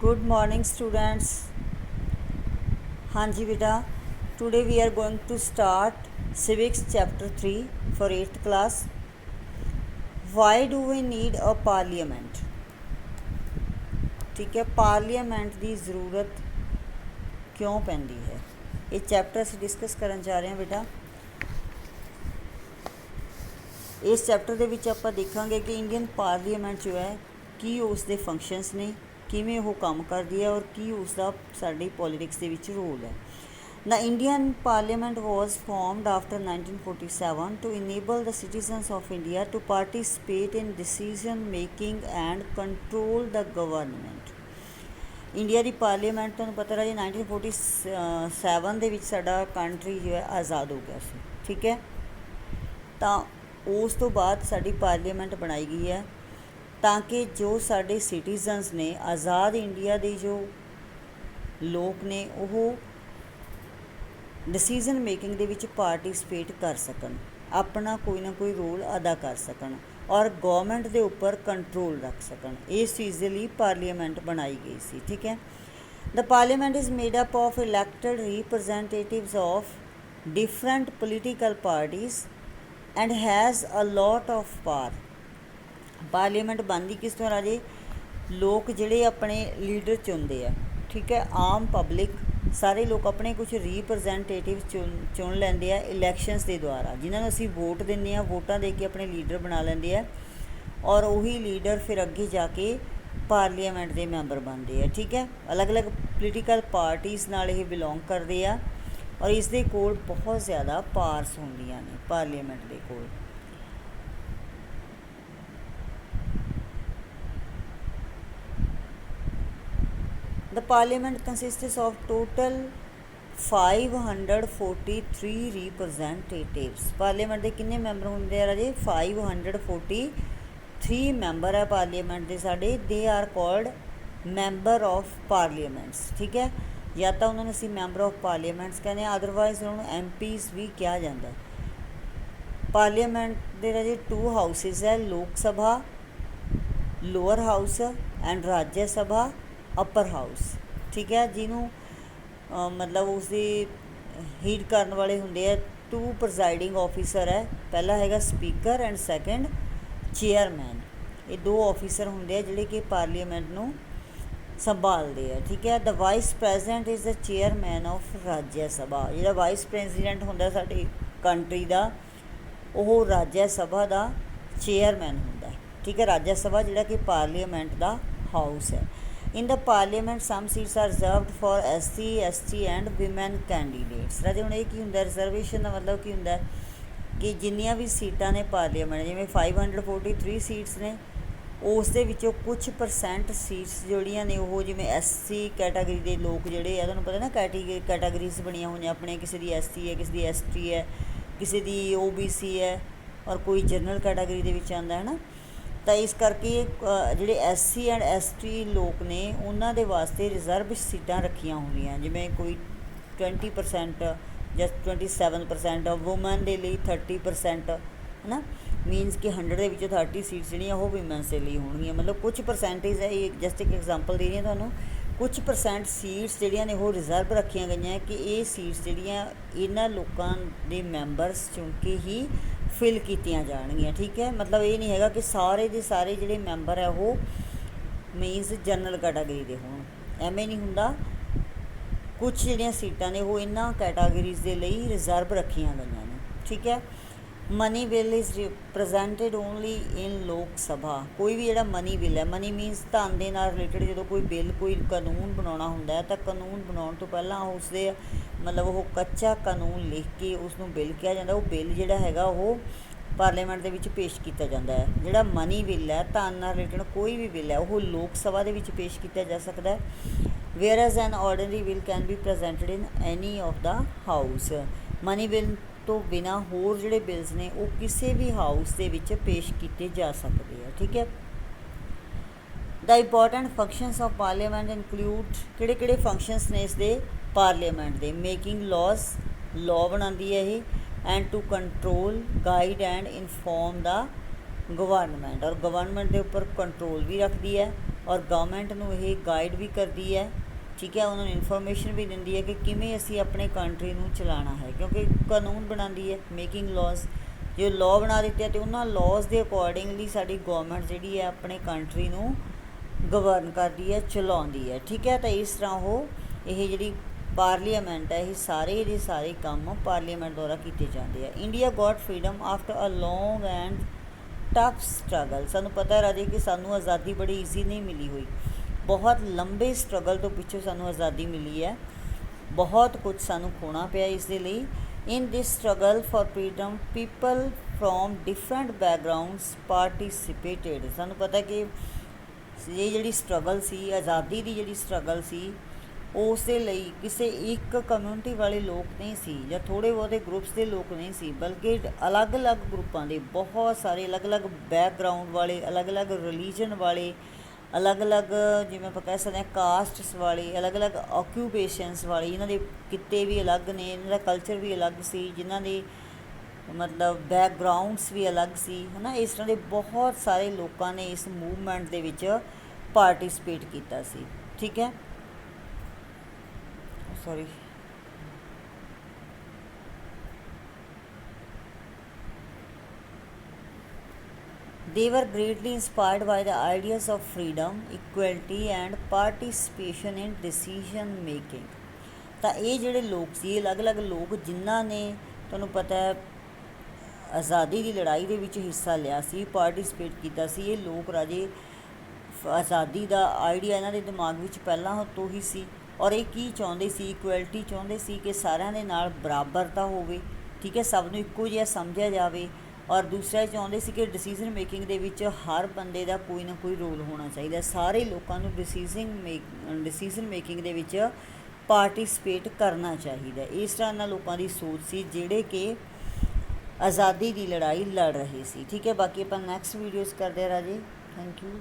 Good morning, students. हाँ जी बेटा, today we are going to start civics chapter 3 for 8th class. Why do we need a parliament? ठीक है, parliament की ਜ਼ਰੂਰਤ क्यों पैंदी है, ये चैप्टर ਅਸੀਂ डिस्कस करन जा रहे हैं बेटा। इस चैप्टर ਦੇ ਵਿੱਚ ਆਪਾਂ ਦੇਖਾਂਗੇ ਕਿ ਇੰਡੀਅਨ ਪਾਰਲੀਮੈਂਟ ਜੋ ਹੈ ਕੀ ਉਸ ਦੇ ਫੰਕਸ਼ਨਸ ਨੇ, ਕਿਵੇਂ ਉਹ ਕੰਮ ਕਰਦੀ ਹੈ ਔਰ ਕੀ ਉਸ ਦਾ ਸਾਡੀ ਪੋਲੀਟਿਕਸ ਦੇ ਵਿੱਚ ਰੋਲ ਹੈ। The Indian Parliament was formed after 1947 to enable the citizens of India to participate in decision making and control the government. India the parliament ਤੁਹਾਨੂੰ ਪਤਾ ਰਾਜੇ 1947 ਦੇ ਵਿੱਚ ਸਾਡਾ ਕੰਟਰੀ ਜੋ ਹੈ ਆਜ਼ਾਦ ਹੋ ਗਿਆ ਸੀ, ਠੀਕ ਹੈ। ਤਾਂ ਉਸ ਤੋਂ ਬਾਅਦ ਸਾਡੀ ਪਾਰਲੀਮੈਂਟ ਬਣਾਈ ਗਈ ਹੈ ਤਾਂ ਕਿ ਜੋ ਸਾਡੇ ਸਿਟੀਜ਼ਨਸ ਨੇ, ਆਜ਼ਾਦ ਇੰਡੀਆ ਦੇ ਜੋ ਲੋਕ ਨੇ, ਉਹ ਡਿਸੀਜ਼ਨ ਮੇਕਿੰਗ ਦੇ ਵਿੱਚ ਪਾਰਟੀਸਪੇਟ ਕਰ ਸਕਣ, ਆਪਣਾ ਕੋਈ ਨਾ ਕੋਈ ਰੋਲ ਅਦਾ ਕਰ ਸਕਣ ਔਰ ਗਵਰਨਮੈਂਟ ਦੇ ਉੱਪਰ ਕੰਟਰੋਲ ਰੱਖ ਸਕਣ। ਇਸ ਚੀਜ਼ ਦੇ ਲਈ ਪਾਰਲੀਮੈਂਟ ਬਣਾਈ ਗਈ ਸੀ, ਠੀਕ ਹੈ। The parliament is made up of elected representatives of different political parties and has a lot of power. Parliament बनती किस तरह राजे, लोग जिहड़े अपने लीडर चुनते हैं, ठीक है। आम पब्लिक सारे लोग अपने कुछ रिप्रजेंटेटिव चुन लेंदे आ इलैक्शनस के द्वारा, जिन्होंने असीं वोट दिंदे आ, वोटां दे के अपने लीडर बना लेंदे आ और उही लीडर फिर अगे जाके पार्लीमेंट के मैंबर बनते हैं, ठीक है। अलग अलग पोलीटिकल पार्टीज़ नाल ये बिलोंग करते हैं और इस दे कोल बहुत ज़्यादा पावर्स होंदियां ने पार्लीमेंट दे कोल। The parliament consists of total 543 representatives. Parliament के कितने मैंबर होंगे राजे? 543 मैंबर है पार्लीमेंट के साढ़े। They are called member of parliaments, ठीक है। या तो उन्होंने असी मैंबर ऑफ पार्लीमेंट्स कहने, अदरवाइज उन्होंने MPs भी कहा जाता है। पार्लीमेंट के राजे 2 हाउसिस है, लोक सभा लोअर हाउस एंड राज्य सभा अपर हाउस, ठीक है। जिन्हों मतलब उसकी हीड करने वाले होंगे 2 प्रिजाइडिंग ऑफिसर है, पहला हैगा स्पीकर एंड सैकेंड चेयरमैन। ये 2 ऑफिसर होंगे जिहड़े कि पार्लीमेंट नूं संभालते हैं, ठीक है। The vice president is the chairman of राज्य सभा। जिहड़ा वाइस प्रेजिडेंट होंदा साडी कंट्री का, वो राज्य सभा का चेयरमैन होंदा, ठीक है। राज्य सभा जिहड़ा कि पार्लीमेंट का हाउस है। In the parliament some seats are reserved for SC ST and women candidates. राजे हुण ये की हुंदा, रिजर्वेशन का मतलब की हुंदा कि जिन्नियां भी सीटां ने पार्लीमेंट, जिवें 543 सीट्स ने, उस दे विचों कुछ परसेंट सीट्स जोड़ियां ने वो जिवें SC कैटागरी के लोग जोड़े है, तुहानूं पता ना कैटागरीज बनिया हुई अपने, किसी की SC है, किसी की ST है, किसी की OBC है और कोई जनरल कैटागरी के विच आंदा है ना। तो इस करके जिहड़े SC एंड ST लोग ने उन्हां दे वास्ते रिजर्व सीटां रखियां होंदियां, जिवें कोई 20% या 27%, वूमन के लिए 30%, है ना। मीनस कि 100 के विचों 30 सीट्स जिहड़ियां वो वीमेंस के लिए होणगियां, मतलब कुछ परसेंटेज है। ये जस्ट एक एग्जाम्पल दे रही है तुहानूं, कुछ परसेंट सीट्स जिहड़ियां ने वो रिजर्व रखियां गईयां कि ये सीट्स जिहड़ियां इन्हां लोकां दे मैंबरस चुन के ही फिल कीतियां जाणगियां, ठीक है। मतलब ये नहीं हैगा कि सारे के सारे जिहड़े मैंबर है वो मीनस जनरल कैटागरी के होण, एवें नहीं हुंदा। कुछ जिहड़ियां सीटां ने वो इन्हां कैटागरीज के लिए रिजर्व रखियां गईयां ने, ठीक है। Money bill is represented only in लोक सभा। कोई भी जिहड़ा मनी बिल है, मनी मीनस धन के नाल रिलेटेड जो कोई बिल, कोई कानून बनाना होंदा है, तो कानून बनाने तो पहला उसके मतलब वो कच्चा कानून लिख के उसनूं बिल कहा जाता। वो बिल जिहड़ा हैगा वो पार्लीमेंट के विच पेश किया जाता है। जिहड़ा मनी बिल है, धन नाल रिलेटेड कोई भी बिल है, वो लोक सभा के विच पेश किया जा सकता है। Whereas an ordinary bill can be presented in any of the house. Money bill तो बिना होर जिहड़े बिल्स ने वो किसी भी हाउस के विच पेश किए जा सकते हैं, ठीक है। The important functions of parliament include, किहड़े फंक्शनस ने इसके पार्लीमेंट के? मेकिंग लॉज, लॉ बनाती है ये, and to control, guide and inform the government, और गवर्नमेंट के उपर कंट्रोल भी रखती है। ਔਰ ਗਵਰਨਮੈਂਟ ਨੂੰ ਇਹ ਗਾਈਡ ਵੀ ਕਰਦੀ ਹੈ, ਠੀਕ ਹੈ, ਉਹਨਾਂ ਨੂੰ ਇਨਫੋਰਮੇਸ਼ਨ ਵੀ ਦਿੰਦੀ ਹੈ ਕਿ ਕਿਵੇਂ ਅਸੀਂ ਆਪਣੇ ਕੰਟਰੀ ਨੂੰ ਚਲਾਉਣਾ ਹੈ, ਕਿਉਂਕਿ ਕਾਨੂੰਨ ਬਣਾਉਂਦੀ ਹੈ, ਮੇਕਿੰਗ ਲਾਜ਼। ਜੇ ਲਾਅ ਬਣਾ ਦਿੱਤੇ ਆ ਅਤੇ ਉਹਨਾਂ ਲਾਜ਼ ਦੇ ਅਕੋਰਡਿੰਗਲੀ ਸਾਡੀ ਗੌਰਮੈਂਟ ਜਿਹੜੀ ਹੈ ਆਪਣੇ ਕੰਟਰੀ ਨੂੰ ਗਵਰਨ ਕਰਦੀ ਹੈ, ਚਲਾਉਂਦੀ ਹੈ, ਠੀਕ ਹੈ। ਤਾਂ ਇਸ ਤਰ੍ਹਾਂ ਉਹ ਇਹ ਜਿਹੜੀ ਪਾਰਲੀਮੈਂਟ ਹੈ, ਇਹ ਸਾਰੇ ਦੇ ਸਾਰੇ ਕੰਮ ਪਾਰਲੀਮੈਂਟ ਦੁਆਰਾ ਕੀਤੇ ਜਾਂਦੇ ਆ। India got freedom after a long and tough struggle. ਸਾਨੂੰ ਪਤਾ ਰਾਜੇ ਕਿ ਸਾਨੂੰ ਆਜ਼ਾਦੀ ਬੜੀ ਈਜ਼ੀ ਨਹੀਂ ਮਿਲੀ ਹੋਈ, ਬਹੁਤ ਲੰਬੇ ਸਟਰਗਲ ਤੋਂ ਪਿੱਛੋਂ ਸਾਨੂੰ ਆਜ਼ਾਦੀ ਮਿਲੀ ਹੈ, ਬਹੁਤ ਕੁਝ ਸਾਨੂੰ ਖੋਣਾ ਪਿਆ ਇਸ ਦੇ ਲਈ। In this struggle for freedom people from different backgrounds participated. ਸਾਨੂੰ ਪਤਾ ਕਿ ਇਹ ਜਿਹੜੀ ਸਟਰਗਲ ਸੀ, ਆਜ਼ਾਦੀ ਦੀ ਜਿਹੜੀ ਸਟਰਗਲ ਸੀ, ਉਸ ਦੇ ਲਈ ਕਿਸੇ ਇੱਕ ਕਮਿਊਨਿਟੀ ਵਾਲੇ ਲੋਕ ਨਹੀਂ ਸੀ ਜਾਂ ਥੋੜ੍ਹੇ ਬਹੁਤੇ ਗਰੁੱਪਸ ਦੇ ਲੋਕ ਨਹੀਂ ਸੀ, ਬਲਕਿ ਅਲੱਗ-ਅਲੱਗ ਗਰੁੱਪਾਂ ਦੇ ਬਹੁਤ ਸਾਰੇ ਅਲੱਗ-ਅਲੱਗ ਬੈਕਗਰਾਊਂਡ ਵਾਲੇ, ਅਲੱਗ-ਅਲੱਗ ਰਿਲੀਜਨ ਵਾਲੇ, ਅਲੱਗ-ਅਲੱਗ ਜਿਵੇਂ ਆਪਾਂ ਕਹਿ ਸਕਦੇ ਹਾਂ ਕਾਸਟਸ ਵਾਲੇ, ਅਲੱਗ-ਅਲੱਗ ਆਕਿਊਪੇਸ਼ਨਸ ਵਾਲੇ, ਇਹਨਾਂ ਦੇ ਕਿੱਤੇ ਵੀ ਅਲੱਗ ਨੇ, ਇਹਨਾਂ ਦਾ ਕਲਚਰ ਵੀ ਅਲੱਗ ਸੀ, ਜਿਨ੍ਹਾਂ ਦੇ ਮਤਲਬ ਬੈਕਗਰਾਊਂਡਸ ਵੀ ਅਲੱਗ ਸੀ, ਹੈ ਨਾ। ਇਸ ਤਰ੍ਹਾਂ ਦੇ ਬਹੁਤ ਸਾਰੇ ਲੋਕਾਂ ਨੇ ਇਸ ਮੂਵਮੈਂਟ ਦੇ ਵਿੱਚ ਪਾਰਟੀਸਪੇਟ ਕੀਤਾ ਸੀ, ਠੀਕ ਹੈ। Sorry, they were greatly inspired by the ideas of freedom, equality and participation in decision making। ਤਾਂ ਇਹ ਜਿਹੜੇ ਲੋਕ ਸੀ, ਅਲੱਗ-ਅਲੱਗ ਲੋਕ ਜਿਨ੍ਹਾਂ ਨੇ ਤੁਹਾਨੂੰ ਪਤਾ ਹੈ ਆਜ਼ਾਦੀ ਦੀ ਲੜਾਈ ਦੇ ਵਿੱਚ ਹਿੱਸਾ ਲਿਆ ਸੀ, ਪਾਰਟੀਸਪੇਟ ਕੀਤਾ ਸੀ। ਇਹ ਲੋਕ ਰਾਜੇ ਆਜ਼ਾਦੀ ਦਾ ਆਈਡੀਆ ਇਹਨਾਂ ਦੇ ਦਿਮਾਗ ਵਿੱਚ ਪਹਿਲਾਂ ਤੋਂ ਹੀ ਸੀ, ਔਰ ਇਹ ਕੀ ਚਾਹੁੰਦੇ ਸੀ, ਇਕੁਐਲਿਟੀ ਚਾਹੁੰਦੇ ਸੀ ਕਿ ਸਾਰਿਆਂ ਦੇ ਨਾਲ ਬਰਾਬਰਤਾ ਹੋਵੇ, ਠੀਕ ਹੈ, ਸਭ ਨੂੰ ਇੱਕੋ ਜਿਹਾ ਸਮਝਿਆ ਜਾਵੇ। ਔਰ ਦੂਸਰਾ ਚਾਹੁੰਦੇ ਸੀ ਕਿ ਡਿਸੀਜ਼ਨ ਮੇਕਿੰਗ ਦੇ ਵਿੱਚ ਹਰ ਬੰਦੇ ਦਾ ਕੋਈ ਨਾ ਕੋਈ ਰੋਲ ਹੋਣਾ ਚਾਹੀਦਾ, ਸਾਰੇ ਲੋਕਾਂ ਨੂੰ ਡਿਸੀਜ਼ਨ ਮੇਕਿੰਗ ਦੇ ਵਿੱਚ ਪਾਰਟੀਸਪੇਟ ਕਰਨਾ ਚਾਹੀਦਾ। ਇਸ ਤਰ੍ਹਾਂ ਨਾਲ ਲੋਕਾਂ ਦੀ ਸੋਚ ਸੀ ਜਿਹੜੇ ਕਿ ਆਜ਼ਾਦੀ ਦੀ ਲੜਾਈ ਲੜ ਰਹੇ ਸੀ, ਠੀਕ ਹੈ। ਬਾਕੀ ਆਪਾਂ ਨੈਕਸਟ ਵੀਡੀਓਜ਼ ਕਰਦੇ ਹਾਂ ਰਾਜੇ। Thank you.